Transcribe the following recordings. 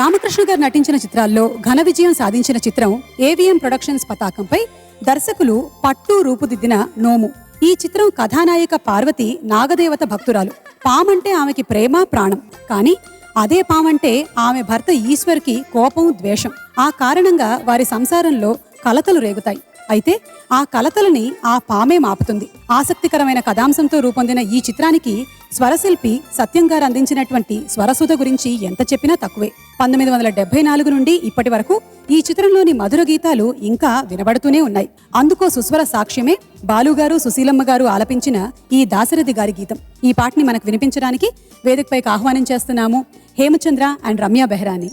రామకృష్ణ గారు నటించిన చిత్రాల్లో ఘన విజయం సాధించిన చిత్రం ఏవిఎం ప్రొడక్షన్స్ పతాకంపై దర్శకులు పట్టు రూపుదిద్దిన నోము. ఈ చిత్రం కథానాయిక పార్వతి నాగదేవత భక్తురాలు. పామంటే ఆమెకి ప్రేమ ప్రాణం. కానీ అదే పామంటే ఆమె భర్త ఈశ్వర్కి కోపం ద్వేషం. ఆ కారణంగా వారి సంసారంలో కలతలు రేగుతాయి. అయితే ఆ కలతలని ఆ పామే మాపుతుంది. ఆసక్తికరమైన కథాంశంతో రూపొందిన ఈ చిత్రానికి స్వరశిల్పి సత్యం గారు అందించినటువంటి స్వరసుధ గురించి ఎంత చెప్పినా తక్కువే. 1974 నుండి ఇప్పటి వరకు ఈ చిత్రంలోని మధుర గీతాలు ఇంకా వినబడుతూనే ఉన్నాయి. అందుకో సుస్వర సాక్ష్యమే బాలుగారు సుశీలమ్మ గారు ఆలపించిన ఈ దాశరథి గారి గీతం. ఈ పాటని మనకు వినిపించడానికి వేదికపైకి ఆహ్వానం చేస్తున్నాము హేమచంద్ర అండ్ రమ్య బెహ్రాని.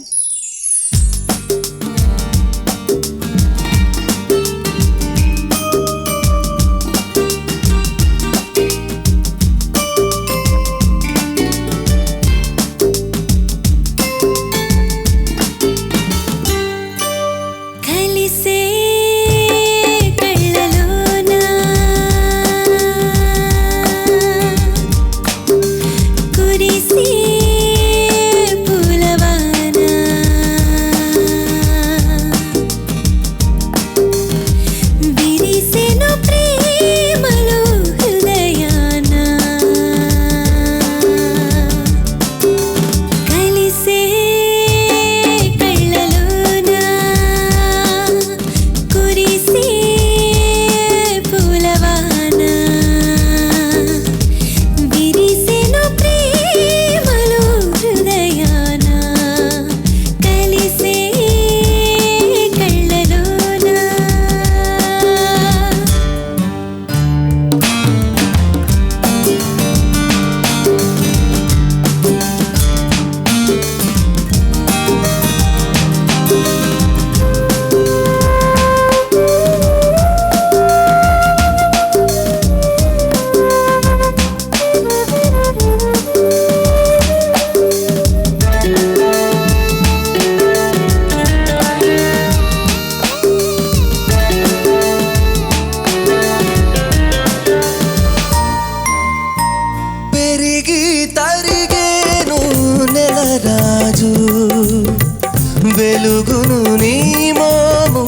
వెలుగును నీ మోము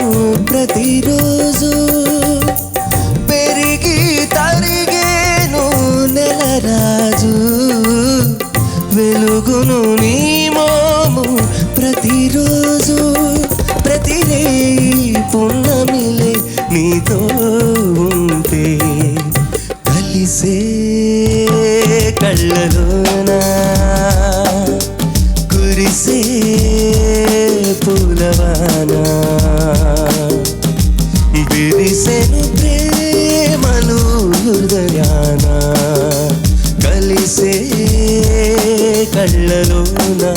ప్రతిరోజు పెరిగి తరిగేను నెలరాజు. వెలుగును నీ మోము ప్రతిరోజు ప్రతిరే పున్నమిలే నీతో ఉంటే కలిసే కళ్ళలోనా కురిసే పూలవానా విరిసెను ప్రేమలు హృదయానా కలిసే కళ్ళలోనా.